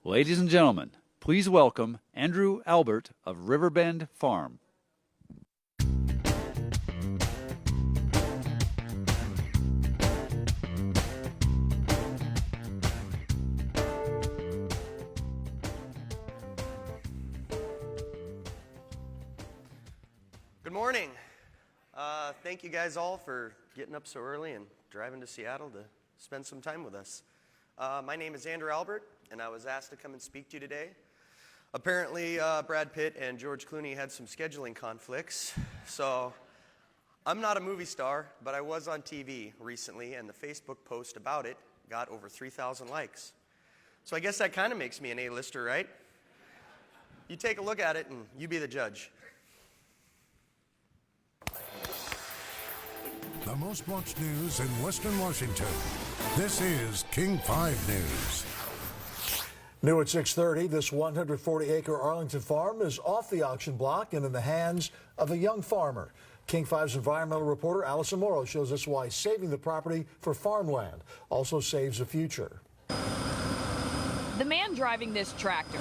Ladies and gentlemen, please welcome Andrew Albert of Riverbend Farm. Good morning. Thank you guys all for getting up so early and driving to Seattle to spend some time with us. My name is Andrew Albert, and I was asked to come and speak to you today. Apparently, Brad Pitt and George Clooney had some scheduling conflicts, so I'm not a movie star, but I was on TV recently, and the Facebook post about it got over 3,000 likes. So I guess that kind of makes me an A-lister, right? You take a look at it, and you be the judge. The most watched news in Western Washington. This is King 5 News. New at 6:30, this 140-acre Arlington farm is off the auction block and in the hands of a young farmer. King 5's environmental reporter Allison Morrow shows us why saving the property for farmland also saves the future. The man driving this tractor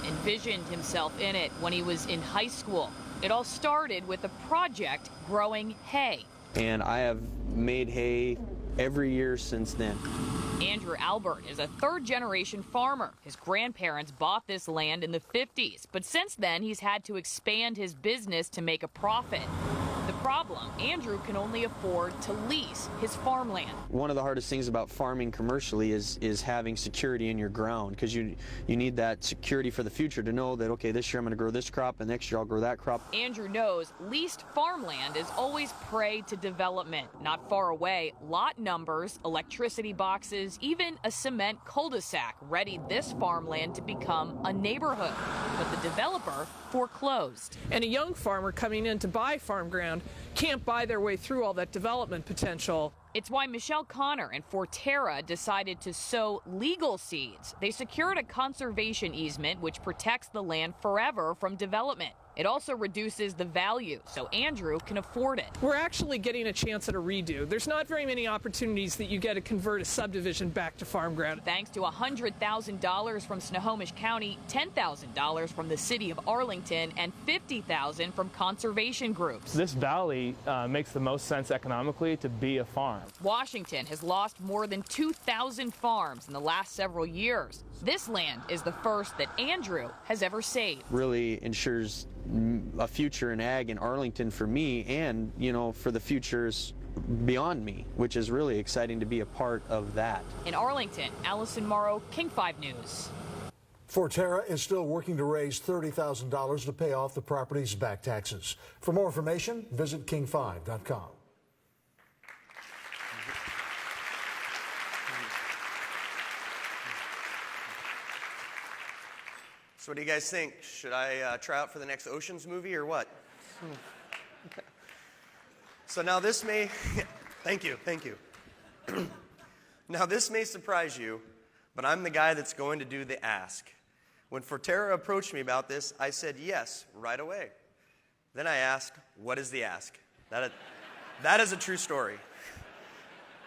envisioned himself in it when he was in high school. It all started with a project growing hay. And I have made hay every year since then. Andrew Albert is a third-generation farmer. His grandparents bought this land in the 50s, but since then he's had to expand his business to make a profit. The problem, Andrew can only afford to lease his farmland. One of the hardest things about farming commercially is having security in your ground, because you need that security for the future to know that, okay, this year I'm going to grow this crop and next year I'll grow that crop. Andrew knows leased farmland is always prey to development. Not far away, lot numbers, electricity boxes, even a cement cul-de-sac readied this farmland to become a neighborhood. But the developer foreclosed. And a young farmer coming in to buy farm ground can't buy their way through all that development potential. It's why Michelle Connor and Forterra decided to sow legal seeds. They secured a conservation easement which protects the land forever from development. It also reduces the value, so Andrew can afford it. We're actually getting a chance at a redo. There's not very many opportunities that you get to convert a subdivision back to farm ground. Thanks to $100,000 from Snohomish County, $10,000 from the city of Arlington, and $50,000 from conservation groups. This valley makes the most sense economically to be a farm. Washington has lost more than 2,000 farms in the last several years. This land is the first that Andrew has ever saved. Really ensures a future in ag in Arlington for me, and for the futures beyond me, which is really exciting to be a part of that. In Arlington, Allison Morrow, King 5 News. Forterra is still working to raise $30,000 to pay off the property's back taxes. For more information, visit king5.com. So what do you guys think? Should I try out for the next Oceans movie or what? So now this may, thank you. Now this may surprise you, but I'm the guy that's going to do the ask. When Forterra approached me about this, I said yes right away. Then I asked, what is the ask? That is a true story.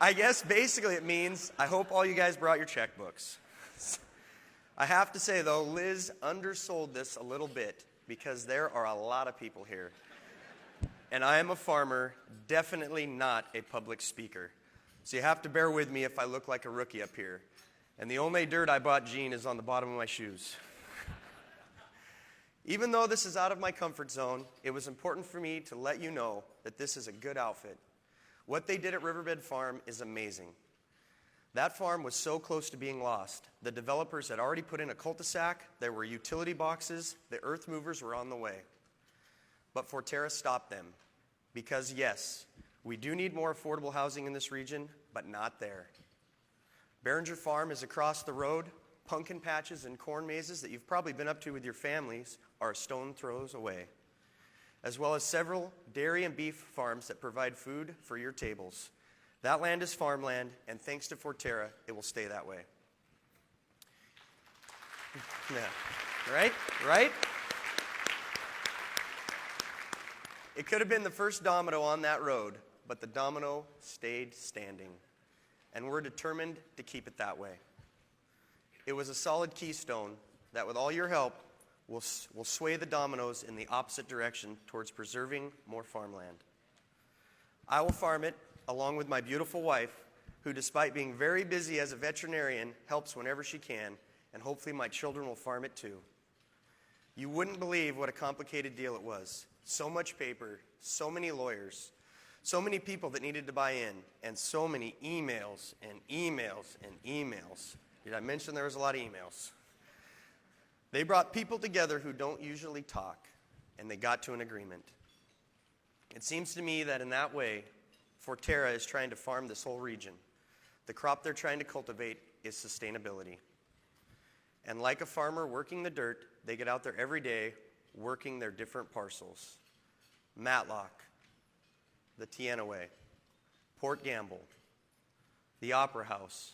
I guess basically it means I hope all you guys brought your checkbooks. I have to say, though, Liz undersold this a little bit because there are a lot of people here. And I am a farmer, definitely not a public speaker. So you have to bear with me if I look like a rookie up here. And the only dirt I bought Gene is on the bottom of my shoes. Even though this is out of my comfort zone, it was important for me to let you know that this is a good outfit. What they did at Riverbend Farm is amazing. That farm was so close to being lost. The developers had already put in a cul-de-sac, there were utility boxes, the earth movers were on the way. But Forterra stopped them because, yes, we do need more affordable housing in this region, but not there. Behringer Farm is across the road. Pumpkin patches and corn mazes that you've probably been up to with your families are a stone throws away, as well as several dairy and beef farms that provide food for your tables. That land is farmland, and thanks to Forterra, it will stay that way. Yeah. Right? It could have been the first domino on that road, but the domino stayed standing, and we're determined to keep it that way. it was a solid keystone that with all your help will sway the dominoes in the opposite direction towards preserving more farmland. I will farm it along with my beautiful wife, who despite being very busy as a veterinarian, helps whenever she can, and hopefully my children will farm it too. You wouldn't believe what a complicated deal it was. So much paper, so many lawyers, so many people that needed to buy in, and so many emails and emails and emails. Did I mention there was a lot of emails? They brought people together who don't usually talk, and they got to an agreement. It seems to me that in that way, Forterra is trying to farm this whole region. The crop they're trying to cultivate is sustainability. And like a farmer working the dirt, they get out there every day working their different parcels. Matlock, the Tianaway, Port Gamble, the Opera House,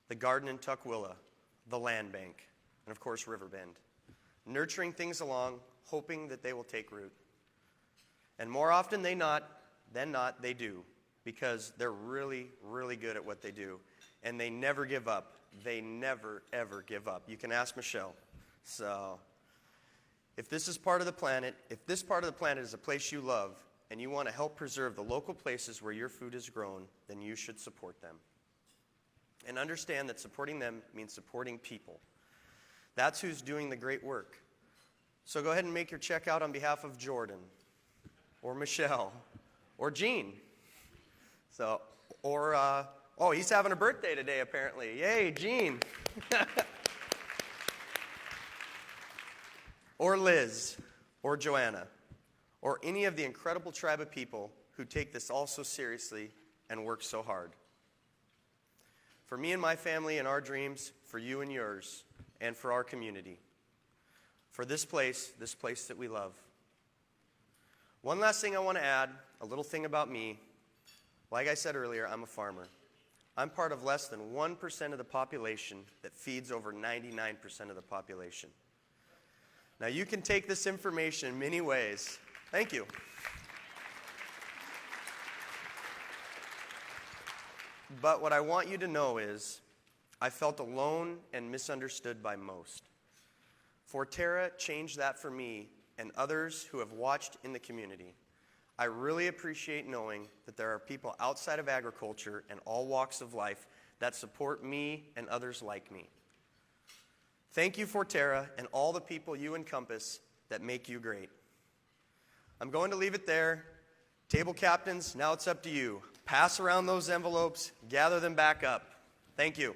the Garden in Tukwila, the Land Bank, and of course Riverbend. Nurturing things along, hoping that they will take root. And more often than not, they do, because they're really, really good at what they do. And they never give up. They never, ever give up. You can ask Michelle. So, if this is part of the planet, if this part of the planet is a place you love, and you want to help preserve the local places where your food is grown, then you should support them. And understand that supporting them means supporting people. That's who's doing the great work. So go ahead and make your check out on behalf of Jordan, or Michelle, or Jean. So, or, oh, he's having a birthday today, apparently. Yay, Jean. Or Liz, or Joanna, or any of the incredible tribe of people who take this all so seriously and work so hard. For me and my family and our dreams, for you and yours, and for our community. For this place that we love. One last thing I want to add, a little thing about me. Like I said earlier, I'm a farmer. I'm part of less than 1% of the population that feeds over 99% of the population. Now you can take this information in many ways. Thank you. But what I want you to know is, I felt alone and misunderstood by most. Forterra changed that for me and others who have watched in the community. I really appreciate knowing that there are people outside of agriculture and all walks of life that support me and others like me. Thank you, Forterra, and all the people you encompass that make you great. I'm going to leave it there. Table captains, now it's up to you. Pass around those envelopes, gather them back up. Thank you.